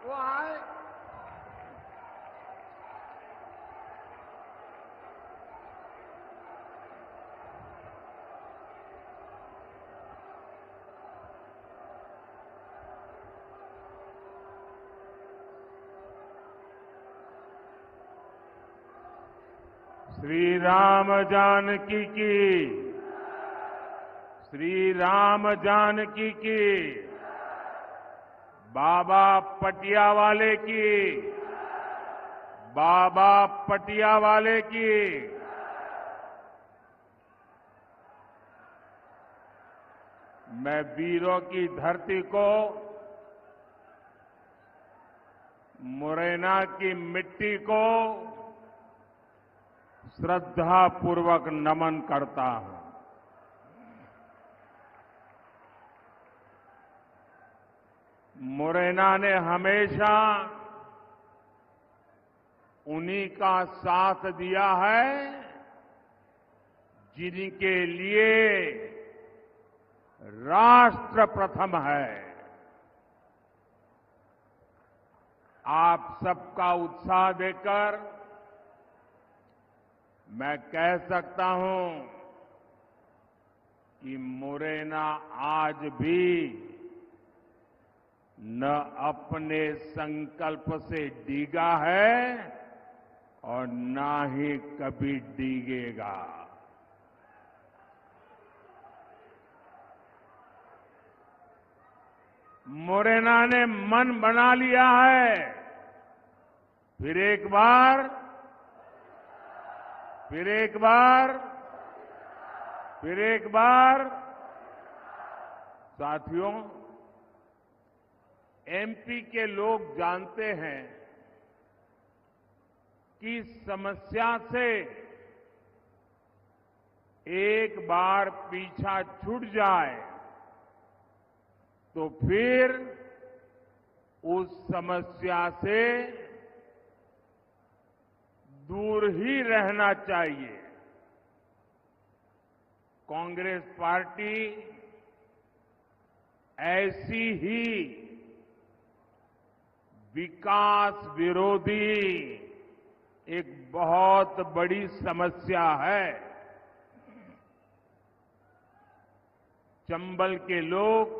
वो आए। श्री राम जानकी की, श्री राम जानकी की, बाबा पटियावाले की, बाबा पटियावाले की। मैं वीरों की धरती को, मुरैना की मिट्टी को श्रद्धापूर्वक नमन करता हूं। मुरैना ने हमेशा उन्हीं का साथ दिया है जिनके लिए राष्ट्र प्रथम है। आप सबका उत्साह देखकर मैं कह सकता हूं कि मुरैना आज भी न अपने संकल्प से डिगा है और न ही कभी डिगेगा। मुरैना ने मन बना लिया है। फिर एक बार, फिर एक बार, फिर एक बार। साथियों, एमपी के लोग जानते हैं कि समस्या से एक बार पीछा छूट जाए तो फिर उस समस्या से दूर ही रहना चाहिए। कांग्रेस पार्टी ऐसी ही विकास विरोधी एक बहुत बड़ी समस्या है। चंबल के लोग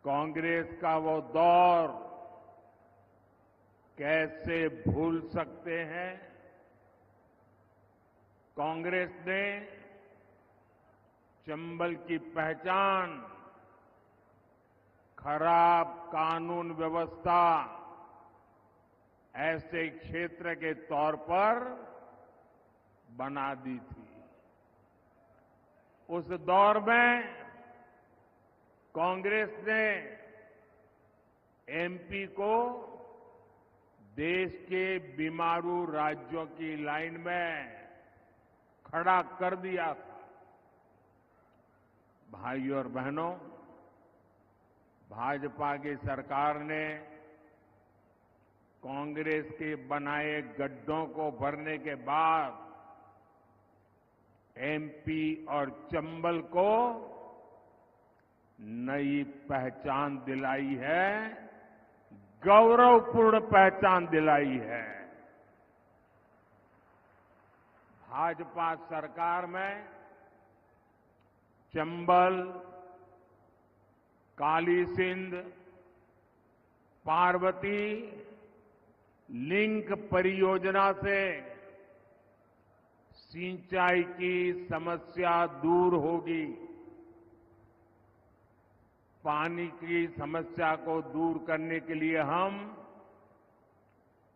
कांग्रेस का वो दौर कैसे भूल सकते हैं। कांग्रेस ने चंबल की पहचान खराब कानून व्यवस्था ऐसे क्षेत्र के तौर पर बना दी थी। उस दौर में कांग्रेस ने एमपी को देश के बीमारू राज्यों की लाइन में खड़ा कर दिया था। भाइयों और बहनों, भाजपा की सरकार ने कांग्रेस के बनाए गड्ढों को भरने के बाद एमपी और चंबल को नई पहचान दिलाई है, गौरवपूर्ण पहचान दिलाई है। भाजपा सरकार में चंबल, काली सिंध, पार्वती लिंक परियोजना से सिंचाई की समस्या दूर होगी। पानी की समस्या को दूर करने के लिए हम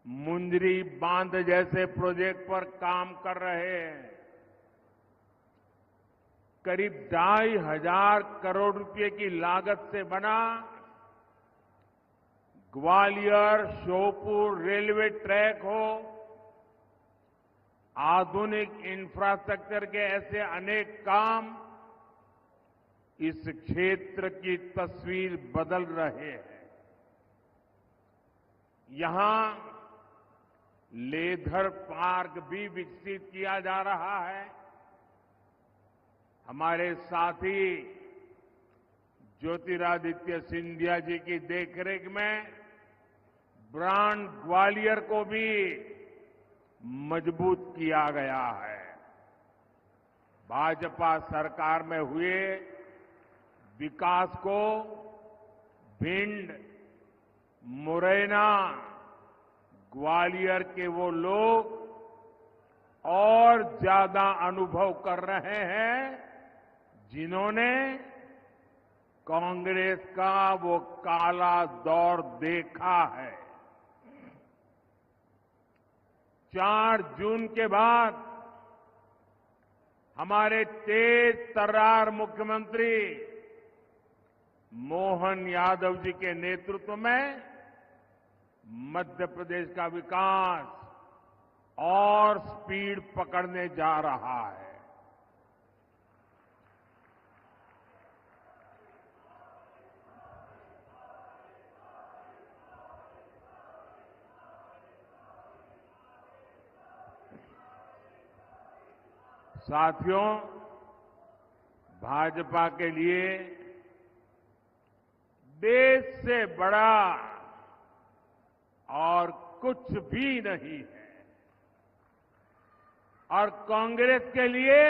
मुंदरी बांध जैसे प्रोजेक्ट पर काम कर रहे हैं। करीब 2,500 करोड़ रुपए की लागत से बना ग्वालियर श्योपुर रेलवे ट्रैक हो, आधुनिक इंफ्रास्ट्रक्चर के ऐसे अनेक काम इस क्षेत्र की तस्वीर बदल रहे हैं। यहां लेदर पार्क भी विकसित किया जा रहा है। हमारे साथी ज्योतिरादित्य सिंधिया जी की देखरेख में ब्रांड ग्वालियर को भी मजबूत किया गया है। भाजपा सरकार में हुए विकास को भिंड, मुरैना, ग्वालियर के वो लोग और ज्यादा अनुभव कर रहे हैं जिन्होंने कांग्रेस का वो काला दौर देखा है। 4 जून के बाद हमारे तेज तर्रार मुख्यमंत्री मोहन यादव जी के नेतृत्व में मध्य प्रदेश का विकास और स्पीड पकड़ने जा रहा है। साथियों, भाजपा के लिए देश से बड़ा और कुछ भी नहीं है और कांग्रेस के लिए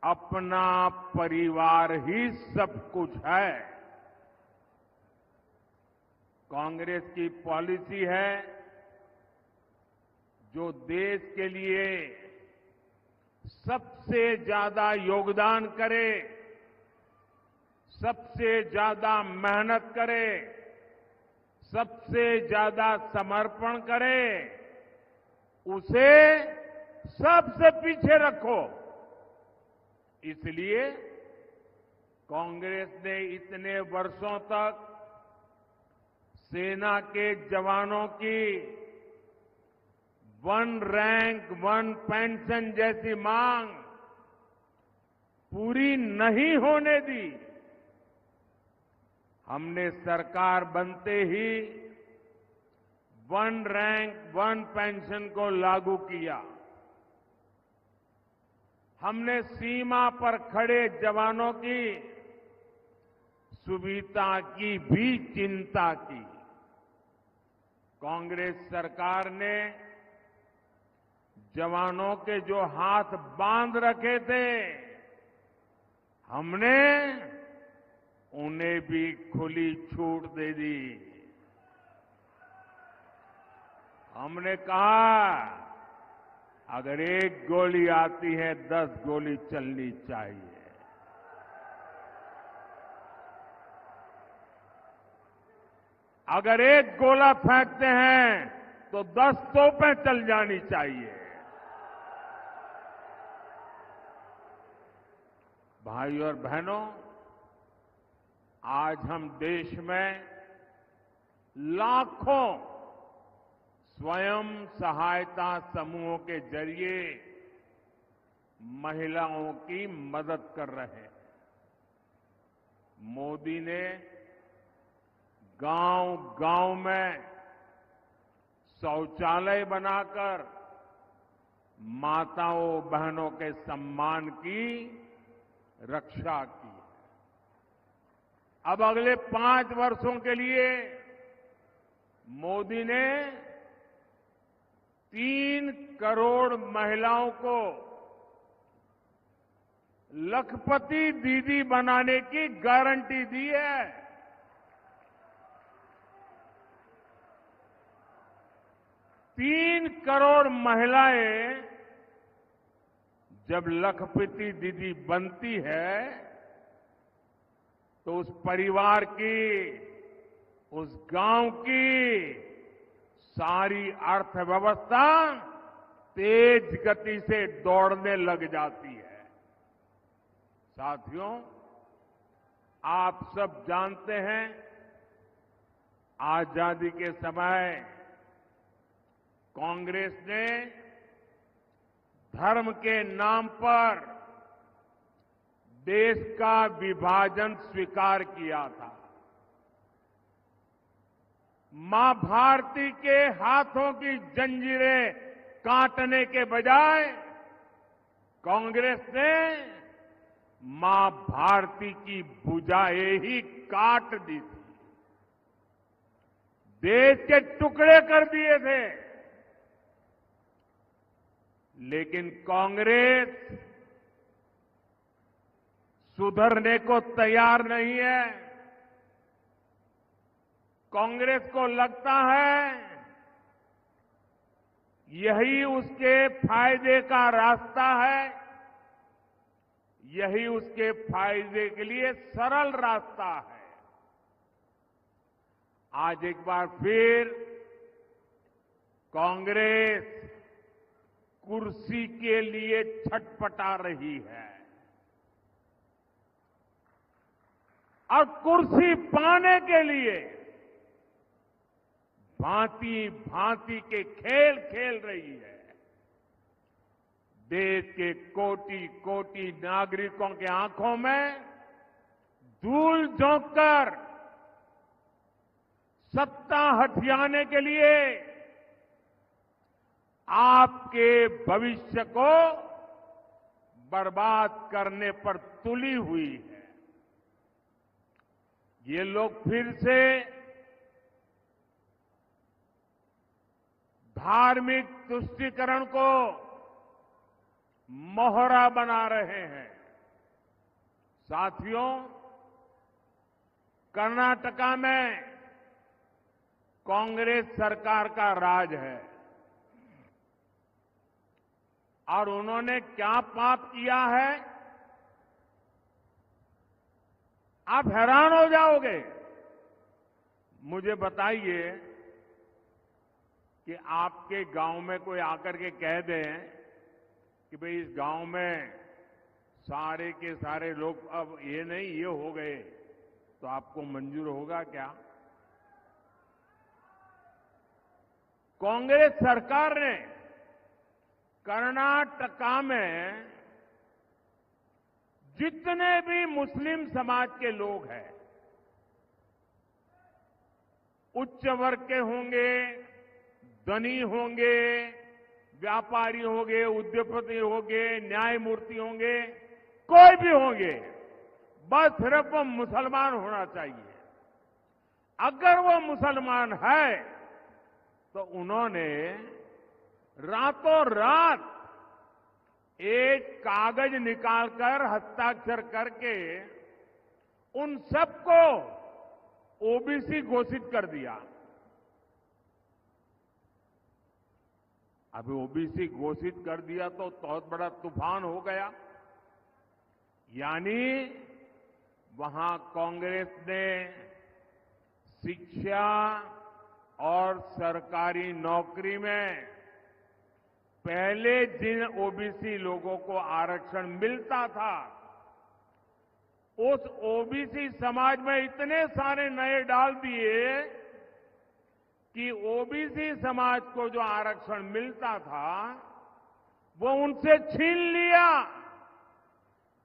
अपना परिवार ही सब कुछ है। कांग्रेस की पॉलिसी है जो देश के लिए सबसे ज्यादा योगदान करे, सबसे ज्यादा मेहनत करे, सबसे ज्यादा समर्पण करे, उसे सबसे पीछे रखो। इसलिए कांग्रेस ने इतने वर्षों तक सेना के जवानों की 1 रैंक 1 पेंशन जैसी मांग पूरी नहीं होने दी। हमने सरकार बनते ही 1 रैंक 1 पेंशन को लागू किया। हमने सीमा पर खड़े जवानों की सुविधा की भी चिंता की। कांग्रेस सरकार ने जवानों के जो हाथ बांध रखे थे, हमने उन्हें भी खुली छूट दे दी। हमने कहा अगर 1 गोली आती है 10 गोली चलनी चाहिए। अगर 1 गोला फेंकते हैं तो 10 तोपें चल जानी चाहिए। भाइयों और बहनों, आज हम देश में लाखों स्वयं सहायता समूहों के जरिए महिलाओं की मदद कर रहे हैं। मोदी ने गांव-गांव में शौचालय बनाकर माताओं बहनों के सम्मान की रक्षा की। अब अगले 5 वर्षों के लिए मोदी ने 3 करोड़ महिलाओं को लखपति दीदी बनाने की गारंटी दी है। 3 करोड़ महिलाएं जब लखपति दीदी बनती है तो उस परिवार की, उस गांव की सारी अर्थव्यवस्था तेज गति से दौड़ने लग जाती है। साथियों, आप सब जानते हैं आजादी के समय कांग्रेस ने धर्म के नाम पर देश का विभाजन स्वीकार किया था। मां भारती के हाथों की जंजीरें काटने के बजाय कांग्रेस ने मां भारती की भुजाएं ही काट दी थी, देश के टुकड़े कर दिए थे। लेकिन कांग्रेस सुधरने को तैयार नहीं है। कांग्रेस को लगता है यही उसके फायदे का रास्ता है, यही उसके फायदे के लिए सरल रास्ता है। आज एक बार फिर कांग्रेस कुर्सी के लिए छटपटा रही है और कुर्सी पाने के लिए भांति भांति के खेल खेल रही है। देश के कोटि कोटि नागरिकों के आंखों में धूल झोंककर सत्ता हथियाने के लिए आपके भविष्य को बर्बाद करने पर तुली हुई है। ये लोग फिर से धार्मिक तुष्टीकरण को मोहरा बना रहे हैं। साथियों, कर्नाटका में कांग्रेस सरकार का राज है और उन्होंने क्या पाप किया है, आप हैरान हो जाओगे। मुझे बताइए कि आपके गांव में कोई आकर के कह दे कि भाई इस गांव में सारे के सारे लोग अब ये नहीं ये हो गए, तो आपको मंजूर होगा क्या? कांग्रेस सरकार ने कर्नाटका में जितने भी मुस्लिम समाज के लोग हैं, उच्च वर्ग के होंगे, धनी होंगे, व्यापारी होंगे, उद्योगपति होंगे, न्यायमूर्ति होंगे, कोई भी होंगे, बस सिर्फ वो मुसलमान होना चाहिए। अगर वो मुसलमान है तो उन्होंने रातों रात एक कागज निकालकर हस्ताक्षर करके उन सबको ओबीसी घोषित कर दिया। अभी ओबीसी घोषित कर दिया तो बहुत बड़ा तूफान हो गया। यानी वहां कांग्रेस ने शिक्षा और सरकारी नौकरी में पहले जिन ओबीसी लोगों को आरक्षण मिलता था, उस ओबीसी समाज में इतने सारे नए डाल दिए कि ओबीसी समाज को जो आरक्षण मिलता था वो उनसे छीन लिया,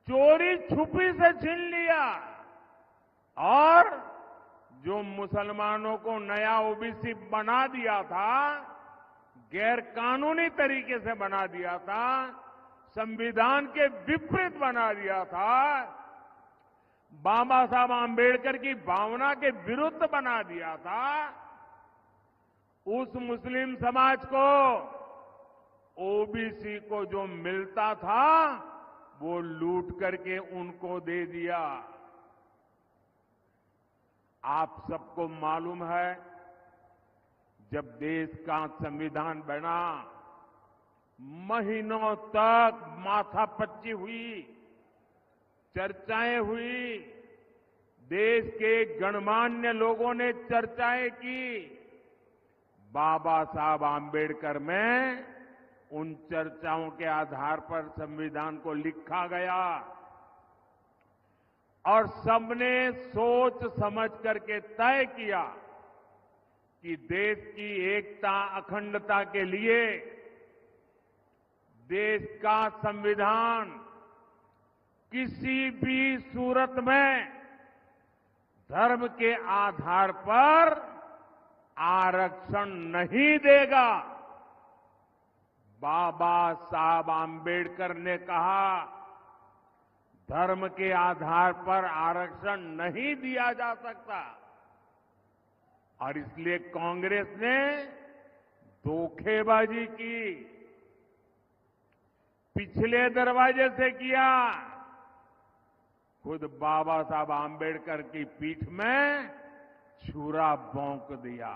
चोरी छुपी से छीन लिया। और जो मुसलमानों को नया ओबीसी बना दिया था, गैर कानूनी तरीके से बना दिया था, संविधान के विपरीत बना दिया था, बाबा साहब आंबेडकर की भावना के विरुद्ध बना दिया था, उस मुस्लिम समाज को ओबीसी को जो मिलता था वो लूट करके उनको दे दिया। आप सबको मालूम है, जब देश का संविधान बना, महीनों तक माथापच्ची हुई, चर्चाएं हुई, देश के गणमान्य लोगों ने चर्चाएं की। बाबा साहब आंबेडकर में उन चर्चाओं के आधार पर संविधान को लिखा गया और सबने सोच समझ करके तय किया कि देश की एकता अखंडता के लिए देश का संविधान किसी भी सूरत में धर्म के आधार पर आरक्षण नहीं देगा। बाबा साहब आंबेडकर ने कहा, धर्म के आधार पर आरक्षण नहीं दिया जा सकता और इसलिए कांग्रेस ने धोखेबाजी की, पिछले दरवाजे से किया। खुद बाबा साहब आंबेडकर की पीठ में छुरा भोंक दिया।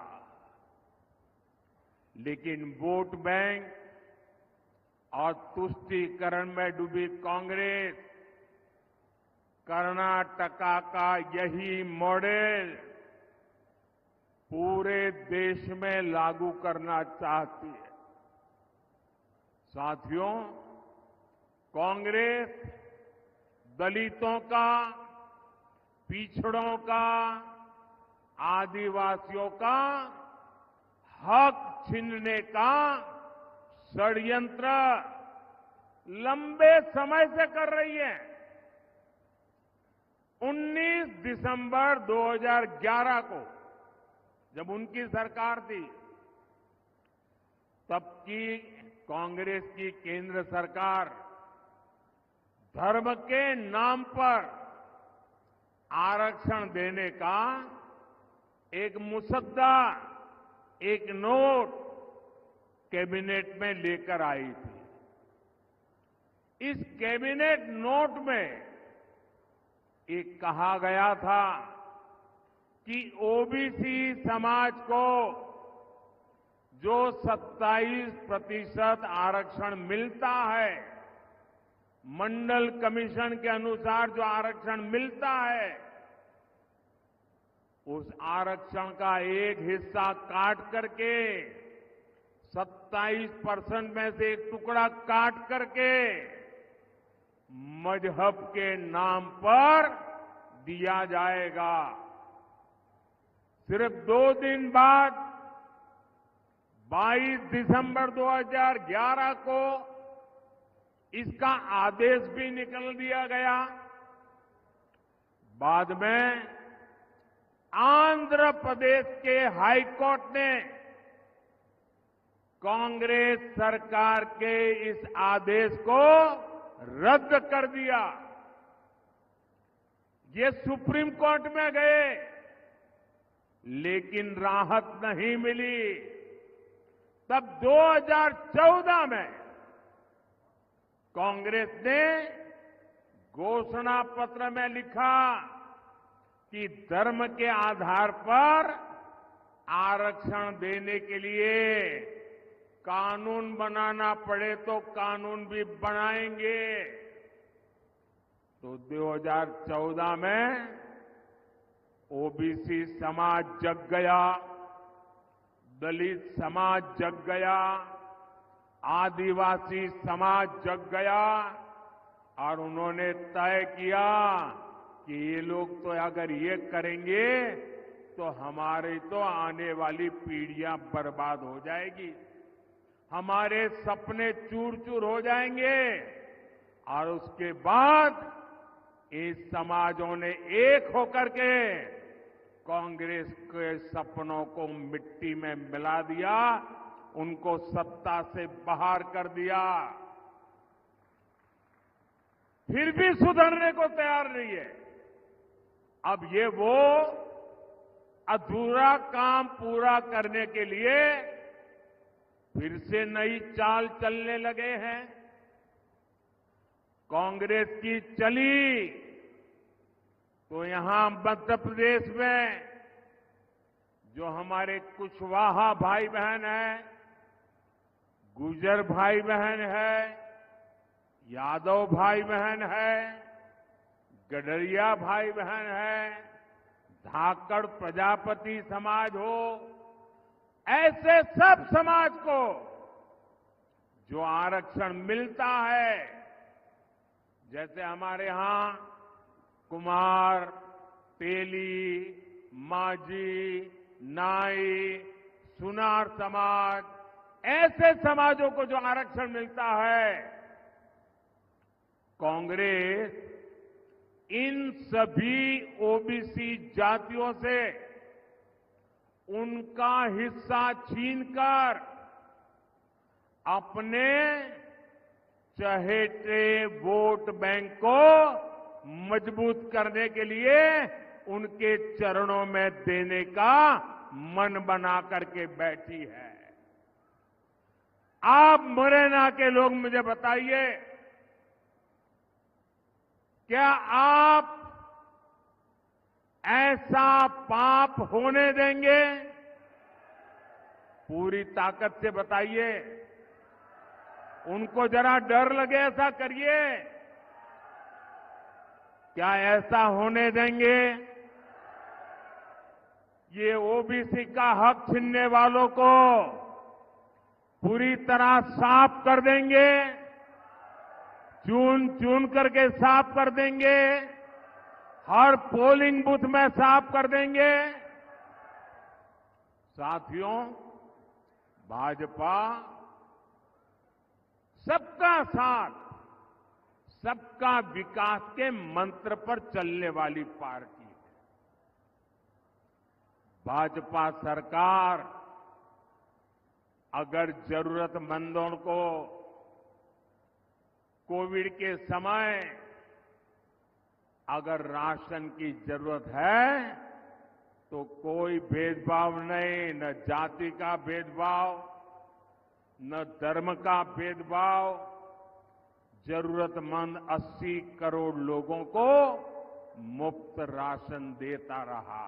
लेकिन वोट बैंक और तुष्टीकरण में डूबी कांग्रेस कर्नाटका का यही मॉडल पूरे देश में लागू करना चाहती है। साथियों, कांग्रेस दलितों का, पिछड़ों का, आदिवासियों का हक छीनने का षड्यंत्र लंबे समय से कर रही है। 19 दिसंबर 2011 को जब उनकी सरकार थी, तब की कांग्रेस की केंद्र सरकार धर्म के नाम पर आरक्षण देने का एक मुसद्दा, एक नोट कैबिनेट में लेकर आई थी। इस कैबिनेट नोट में एक कहा गया था कि ओबीसी समाज को जो 27% आरक्षण मिलता है, मंडल कमीशन के अनुसार जो आरक्षण मिलता है, उस आरक्षण का एक हिस्सा काट करके 27% में से एक टुकड़ा काट करके मजहब के नाम पर दिया जाएगा। सिर्फ 2 दिन बाद 22 दिसंबर 2011 को इसका आदेश भी निकल दिया गया। बाद में आंध्र प्रदेश के हाई कोर्ट ने कांग्रेस सरकार के इस आदेश को रद्द कर दिया। ये सुप्रीम कोर्ट में गए, लेकिन राहत नहीं मिली। तब 2014 में कांग्रेस ने घोषणा पत्र में लिखा कि धर्म के आधार पर आरक्षण देने के लिए कानून बनाना पड़े तो कानून भी बनाएंगे। तो 2014 में ओबीसी समाज जग गया, दलित समाज जग गया, आदिवासी समाज जग गया और उन्होंने तय किया कि ये लोग तो अगर ये करेंगे तो हमारी तो आने वाली पीढ़ियां बर्बाद हो जाएगी, हमारे सपने चूर चूर हो जाएंगे। और उसके बाद इस समाजों ने एक होकर के कांग्रेस के सपनों को मिट्टी में मिला दिया, उनको सत्ता से बाहर कर दिया। फिर भी सुधरने को तैयार नहीं है। अब ये वो अधूरा काम पूरा करने के लिए फिर से नई चाल चलने लगे हैं। कांग्रेस की चली तो यहां मध्य प्रदेश में जो हमारे कुशवाहा भाई बहन हैं, गुर्जर भाई बहन है, यादव भाई बहन है, गडरिया भाई बहन है, धाकड़ प्रजापति समाज हो, ऐसे सब समाज को जो आरक्षण मिलता है, जैसे हमारे यहां कुमार, तेली, माझी, नाई, सुनार समाज, ऐसे समाजों को जो आरक्षण मिलता है, कांग्रेस इन सभी ओबीसी जातियों से उनका हिस्सा छीनकर अपने चहेते वोट बैंक को मजबूत करने के लिए उनके चरणों में देने का मन बना करके बैठी है। आप मुरैना के लोग मुझे बताइए, क्या आप ऐसा पाप होने देंगे? पूरी ताकत से बताइए। उनको जरा डर लगे ऐसा करिए। क्या ऐसा होने देंगे? ये ओबीसी का हक छीनने वालों को पूरी तरह साफ कर देंगे, चुन चुन करके साफ कर देंगे, हर पोलिंग बूथ में साफ कर देंगे। साथियों, भाजपा सबका साथ, सबका विकास के मंत्र पर चलने वाली पार्टी है। भाजपा सरकार अगर जरूरतमंदों को कोविड के समय अगर राशन की जरूरत है तो कोई भेदभाव नहीं, न जाति का भेदभाव, न धर्म का भेदभाव, जरूरतमंद 80 करोड़ लोगों को मुफ्त राशन देता रहा।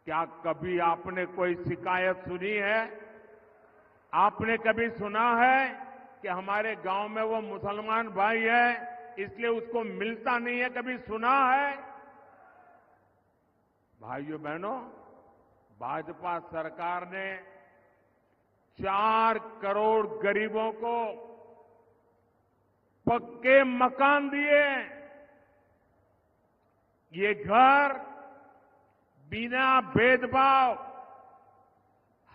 क्या कभी आपने कोई शिकायत सुनी है? आपने कभी सुना है कि हमारे गांव में वो मुसलमान भाई है इसलिए उसको मिलता नहीं है? कभी सुना है? भाइयों बहनों, भाजपा सरकार ने 4 करोड़ गरीबों को पक्के मकान दिए। ये घर बिना भेदभाव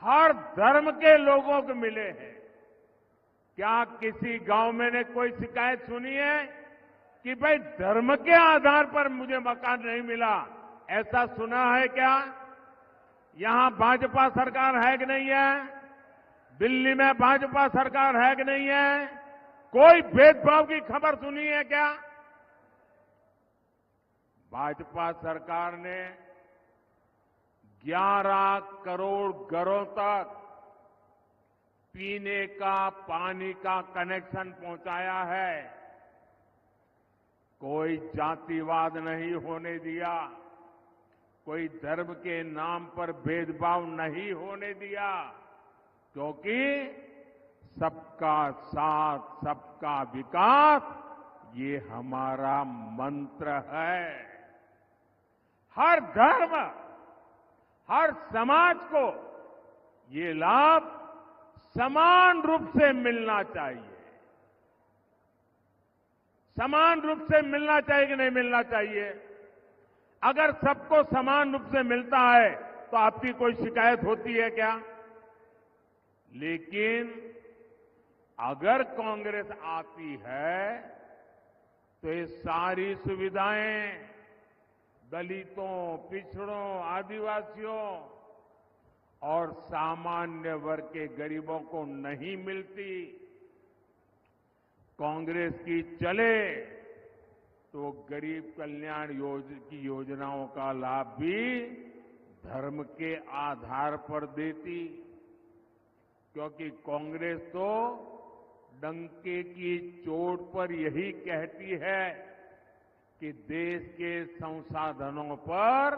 हर धर्म के लोगों को मिले हैं। क्या किसी गांव में ने कोई शिकायत सुनी है कि भाई धर्म के आधार पर मुझे मकान नहीं मिला? ऐसा सुना है क्या? यहां भाजपा सरकार है कि नहीं है? दिल्ली में भाजपा सरकार है कि नहीं है? कोई भेदभाव की खबर सुनी है क्या? भाजपा सरकार ने 11 करोड़ घरों तक पीने का पानी का कनेक्शन पहुंचाया है। कोई जातिवाद नहीं होने दिया, कोई धर्म के नाम पर भेदभाव नहीं होने दिया, क्योंकि सबका साथ, सबका विकास ये हमारा मंत्र है। हर धर्म, हर समाज को ये लाभ समान रूप से मिलना चाहिए। समान रूप से मिलना चाहिए कि नहीं मिलना चाहिए? अगर सबको समान रूप से मिलता है तो आपकी कोई शिकायत होती है क्या? लेकिन अगर कांग्रेस आती है तो ये सारी सुविधाएं दलितों, पिछड़ों, आदिवासियों और सामान्य वर्ग के गरीबों को नहीं मिलती। कांग्रेस की चले तो गरीब कल्याण की योजनाओं का लाभ भी धर्म के आधार पर देती, क्योंकि कांग्रेस तो डंके की चोट पर यही कहती है कि देश के संसाधनों पर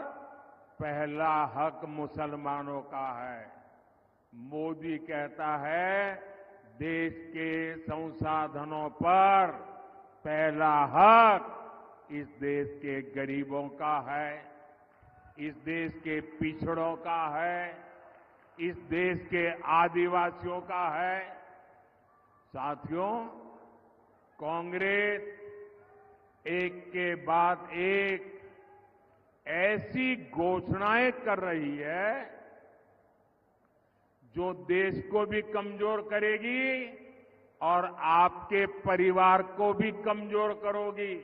पहला हक मुसलमानों का है। मोदी कहता है देश के संसाधनों पर पहला हक इस देश के गरीबों का है, इस देश के पिछड़ों का है, इस देश के आदिवासियों का है। साथियों, कांग्रेस एक के बाद एक ऐसी घोषणाएं कर रही है जो देश को भी कमजोर करेगी और आपके परिवार को भी कमजोर करोगी।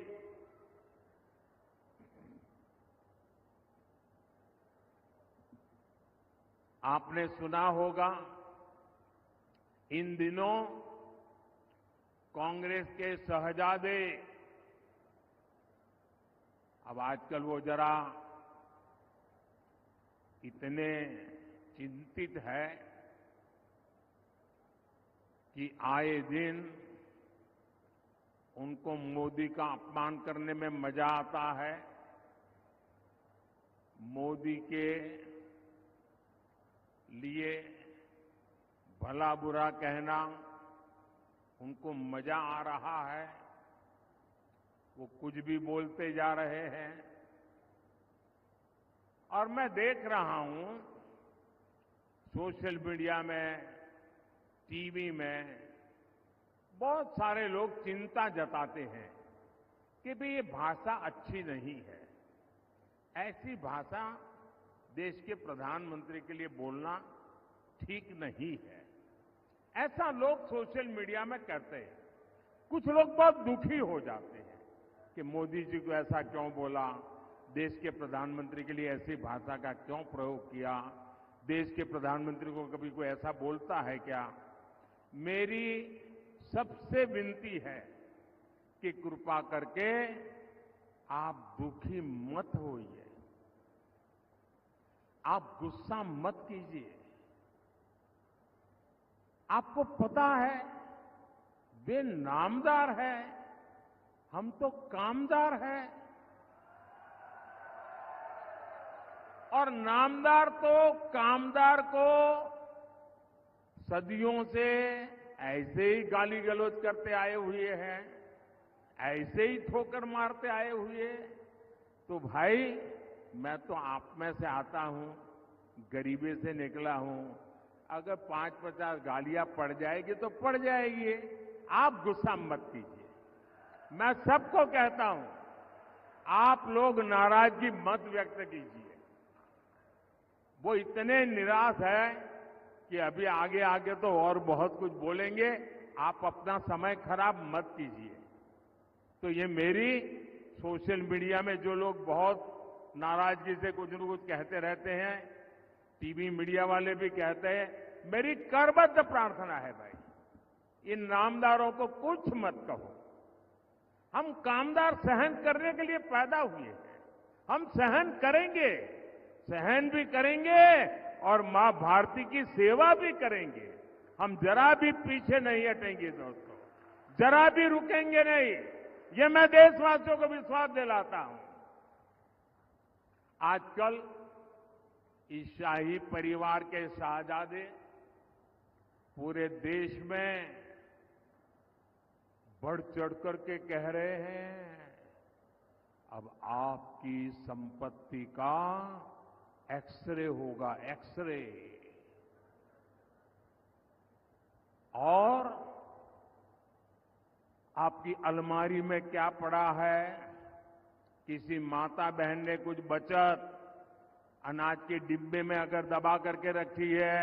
आपने सुना होगा इन दिनों कांग्रेस के शहजादे अब आजकल वो जरा इतने चिंतित है कि आए दिन उनको मोदी का अपमान करने में मजा आता है। मोदी के लिए भला बुरा कहना उनको मजा आ रहा है। वो कुछ भी बोलते जा रहे हैं और मैं देख रहा हूं सोशल मीडिया में, टीवी में बहुत सारे लोग चिंता जताते हैं कि भाई ये भाषा अच्छी नहीं है। ऐसी भाषा देश के प्रधानमंत्री के लिए बोलना ठीक नहीं है, ऐसा लोग सोशल मीडिया में कहते हैं। कुछ लोग बहुत दुखी हो जाते हैं कि मोदी जी को ऐसा क्यों बोला, देश के प्रधानमंत्री के लिए ऐसी भाषा का क्यों प्रयोग किया, देश के प्रधानमंत्री को कभी कोई ऐसा बोलता है क्या। मेरी सबसे विनती है कि कृपा करके आप दुखी मत होइए, आप गुस्सा मत कीजिए। आपको पता है वे नामदार है, हम तो कामदार हैं। और नामदार तो कामदार को सदियों से ऐसे ही गाली गलौज करते आए हुए हैं, ऐसे ही ठोकर मारते आए हुए। तो भाई मैं तो आप में से आता हूं, गरीबी से निकला हूं। अगर 5-50 गालियां पड़ जाएगी तो पड़ जाएगी, आप गुस्सा मत कीजिए। मैं सबको कहता हूं, आप लोग नाराजगी मत व्यक्त कीजिए। वो इतने निराश है कि अभी आगे आगे तो और बहुत कुछ बोलेंगे, आप अपना समय खराब मत कीजिए। तो ये मेरी सोशल मीडिया में जो लोग बहुत नाराजगी से कुछ न कुछ कहते रहते हैं, टीवी मीडिया वाले भी कहते हैं, मेरी करबद्ध प्रार्थना है भाई, इन नामदारों को कुछ मत कहो। हम कामदार सहन करने के लिए पैदा हुए हैं, हम सहन करेंगे, सहन भी करेंगे और मां भारती की सेवा भी करेंगे। हम जरा भी पीछे नहीं हटेंगे दोस्तों, जरा भी रुकेंगे नहीं। ये मैं देशवासियों को विश्वास दिलाता हूं। आजकल इस शाही परिवार के शाहजादे पूरे देश में बढ़ चढ़ करके कह रहे हैं, अब आपकी संपत्ति का एक्सरे होगा, एक्सरे। और आपकी अलमारी में क्या पड़ा है, किसी माता बहन ने कुछ बचत अनाज के डिब्बे में अगर दबा करके रखी है,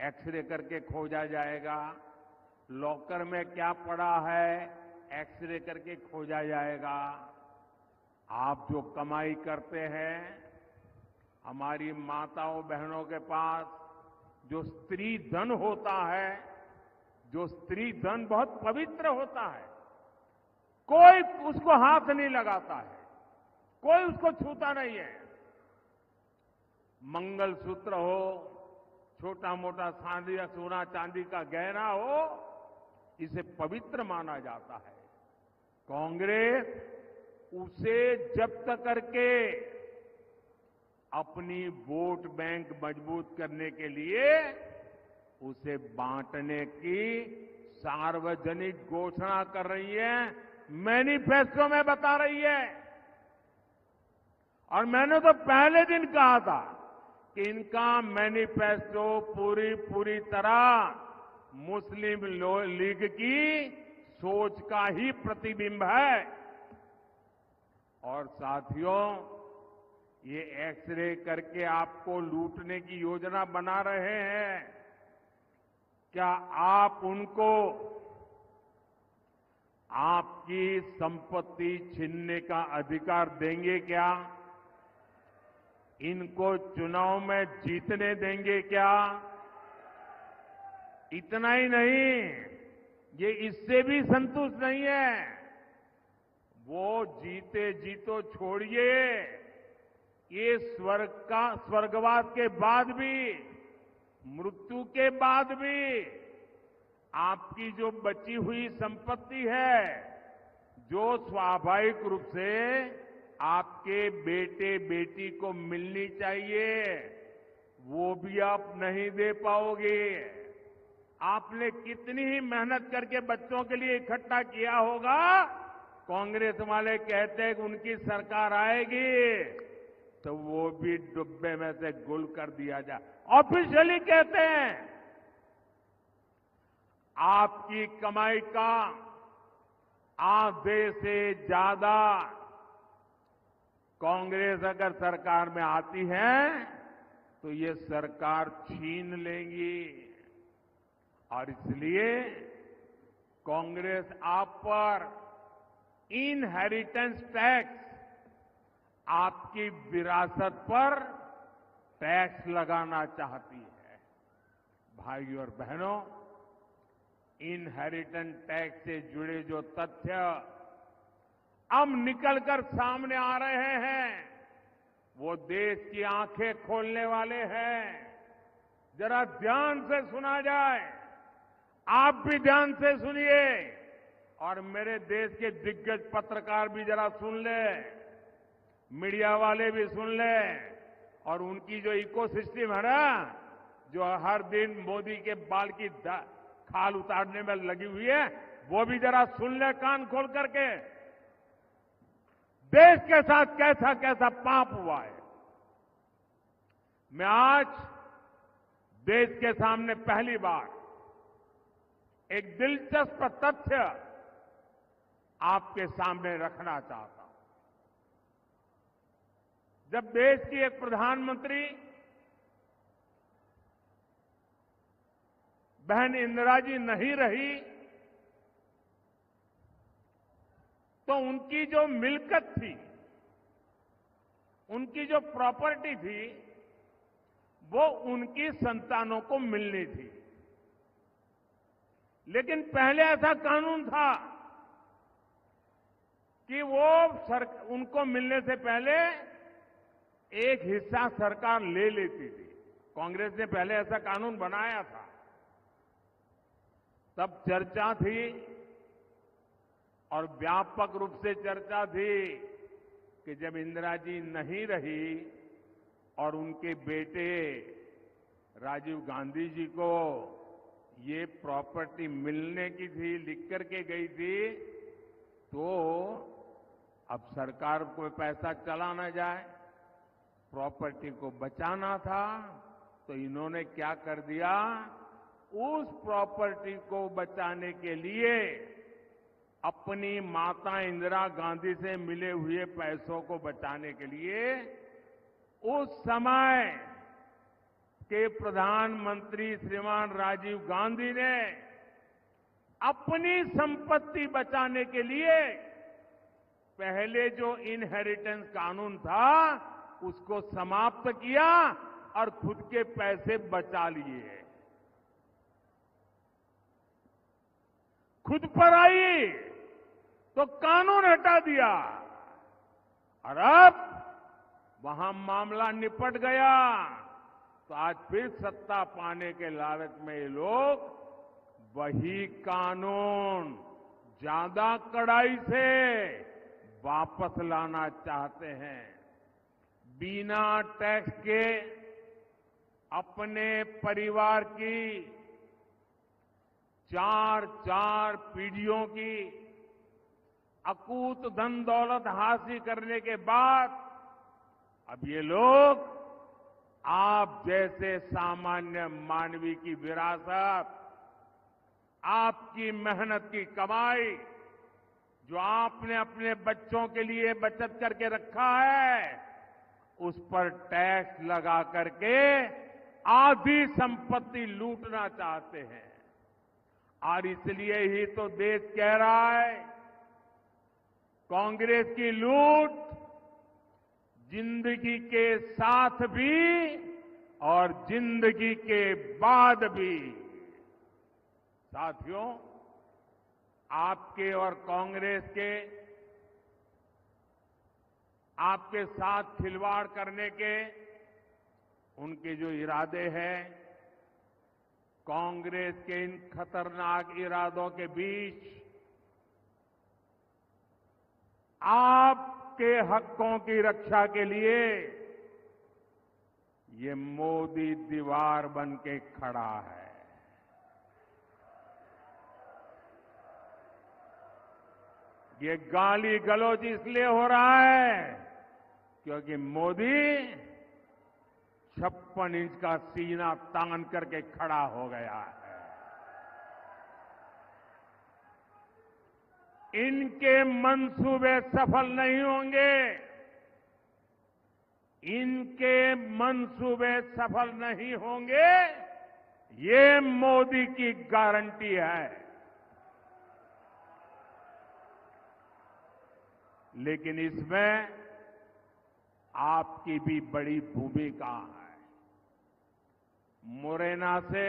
एक्सरे करके खोजा जाएगा। लॉकर में क्या पड़ा है, एक्सरे करके खोजा जाएगा। आप जो कमाई करते हैं, हमारी माताओं बहनों के पास जो स्त्री धन होता है, जो स्त्री धन बहुत पवित्र होता है, कोई उसको हाथ नहीं लगाता है, कोई उसको छूता नहीं है। मंगलसूत्र हो, छोटा मोटा सोना चांदी का गहना हो, इसे पवित्र माना जाता है। कांग्रेस उसे जब्त करके अपनी वोट बैंक मजबूत करने के लिए उसे बांटने की सार्वजनिक घोषणा कर रही है, मैनिफेस्टो में बता रही है। और मैंने तो पहले दिन कहा था कि इनका मैनिफेस्टो पूरी तरह मुस्लिम लीग की सोच का ही प्रतिबिंब है। और साथियों, ये एक्सरे करके आपको लूटने की योजना बना रहे हैं। क्या आप उनको आपकी संपत्ति छीनने का अधिकार देंगे क्या? इनको चुनाव में जीतने देंगे क्या? इतना ही नहीं, ये इससे भी संतुष्ट नहीं है, वो जीते जी तो छोड़िए, ये स्वर्गवास के बाद भी, मृत्यु के बाद भी आपकी जो बची हुई संपत्ति है, जो स्वाभाविक रूप से आपके बेटे बेटी को मिलनी चाहिए, वो भी आप नहीं दे पाओगे। आपने कितनी ही मेहनत करके बच्चों के लिए इकट्ठा किया होगा। कांग्रेस वाले कहते हैं कि उनकी सरकार आएगी तो वो भी डुब्बे में से गुल कर दिया जाए। ऑफिशियली कहते हैं आपकी कमाई का आधे से ज्यादा कांग्रेस अगर सरकार में आती है तो ये सरकार छीन लेंगी। और इसलिए कांग्रेस आप पर इनहेरिटेंस टैक्स, आपकी विरासत पर टैक्स लगाना चाहती है। भाइयों और बहनों, इनहेरिटेंस टैक्स से जुड़े जो तथ्य अब निकलकर सामने आ रहे हैं, वो देश की आंखें खोलने वाले हैं। जरा ध्यान से सुना जाए, आप भी ध्यान से सुनिए और मेरे देश के दिग्गज पत्रकार भी जरा सुन ले, मीडिया वाले भी सुन ले, और उनकी जो इकोसिस्टम है ना, जो हर दिन मोदी के बाल की खाल उतारने में लगी हुई है, वो भी जरा सुन ले कान खोल करके। देश के साथ कैसा कैसा पाप हुआ है। मैं आज देश के सामने पहली बार एक दिलचस्प तथ्य आपके सामने रखना चाहता हूं। जब देश की एक प्रधानमंत्री बहन इंदिरा जी नहीं रही तो उनकी जो मिल्कत थी, उनकी जो प्रॉपर्टी थी, वो उनकी संतानों को मिलनी थी। लेकिन पहले ऐसा कानून था कि वो उनको मिलने से पहले एक हिस्सा सरकार ले लेती थी। कांग्रेस ने पहले ऐसा कानून बनाया था। तब चर्चा थी और व्यापक रूप से चर्चा थी कि जब इंदिरा जी नहीं रही और उनके बेटे राजीव गांधी जी को ये प्रॉपर्टी मिलने की थी, लिख करके गई थी, तो अब सरकार को पैसा चला ना जाए, प्रॉपर्टी को बचाना था, तो इन्होंने क्या कर दिया, उस प्रॉपर्टी को बचाने के लिए अपनी माता इंदिरा गांधी से मिले हुए पैसों को बचाने के लिए उस समय के प्रधानमंत्री श्रीमान राजीव गांधी ने अपनी संपत्ति बचाने के लिए पहले जो इनहेरिटेंस कानून था उसको समाप्त किया और खुद के पैसे बचा लिए। खुद पर आई तो कानून हटा दिया और अब वहां मामला निपट गया। तो आज फिर सत्ता पाने के लालच में ये लोग वही कानून ज्यादा कड़ाई से वापस लाना चाहते हैं। बिना टैक्स के अपने परिवार की 4 पीढ़ियों की अकूत धन दौलत हासिल करने के बाद अब ये लोग आप जैसे सामान्य मानवी की विरासत, आपकी मेहनत की कमाई, जो आपने अपने बच्चों के लिए बचत करके रखा है, उस पर टैक्स लगा करके आधी संपत्ति लूटना चाहते हैं। और इसलिए ही तो देश कह रहा है कांग्रेस की लूट जिंदगी के साथ भी और जिंदगी के बाद भी। साथियों, आपके और कांग्रेस के आपके साथ खिलवाड़ करने के उनके जो इरादे हैं, कांग्रेस के इन खतरनाक इरादों के बीच आपके हकों की रक्षा के लिए ये मोदी दीवार बन के खड़ा है। ये गाली गलौज इसलिए हो रहा है क्योंकि मोदी 56 इंच का सीना तान करके खड़ा हो गया है। इनके मंसूबे सफल नहीं होंगे, इनके मंसूबे सफल नहीं होंगे, ये मोदी की गारंटी है। लेकिन इसमें आपकी भी बड़ी भूमिका है। मुरैना से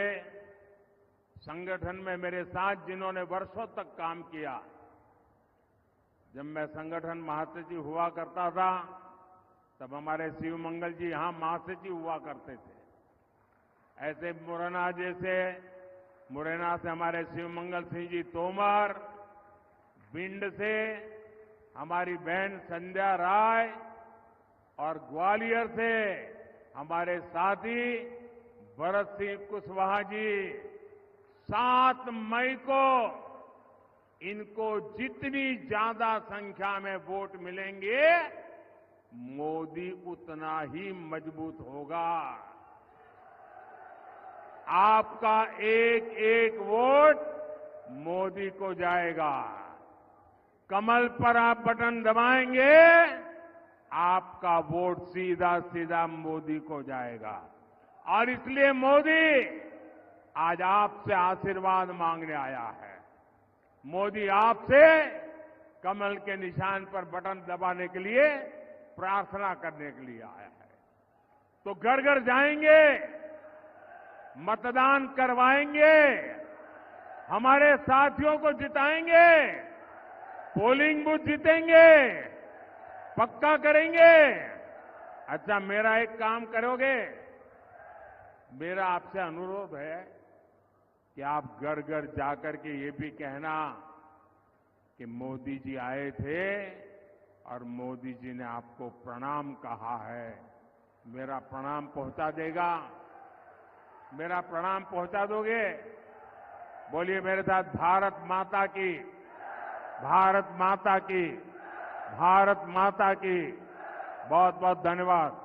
संगठन में मेरे साथ जिन्होंने वर्षों तक काम किया, जब मैं संगठन महासचिव हुआ करता था तब हमारे शिव मंगल जी यहां महासचिव हुआ करते थे। ऐसे मुरैना से हमारे शिव मंगल सिंह जी तोमर, भिंड से हमारी बहन संध्या राय और ग्वालियर से हमारे साथी भरत सिंह कुशवाहा जी 7 मई को इनको जितनी ज्यादा संख्या में वोट मिलेंगे मोदी उतना ही मजबूत होगा। आपका एक एक वोट मोदी को जाएगा। कमल पर आप बटन दबाएंगे, आपका वोट सीधा सीधा मोदी को जाएगा। और इसलिए मोदी आज आपसे आशीर्वाद मांगने आया है। मोदी आपसे कमल के निशान पर बटन दबाने के लिए प्रार्थना करने के लिए आया है। तो घर घर जाएंगे, मतदान करवाएंगे, हमारे साथियों को जिताएंगे, पोलिंग बूथ जीतेंगे, पक्का करेंगे। अच्छा, मेरा एक काम करोगे? मेरा आपसे अनुरोध है कि आप घर घर जाकर के ये भी कहना कि मोदी जी आए थे और मोदी जी ने आपको प्रणाम कहा है। मेरा प्रणाम पहुंचा देगा? मेरा प्रणाम पहुंचा दोगे? बोलिए मेरे साथ, भारत माता की, भारत माता की, भारत माता की। बहुत बहुत धन्यवाद।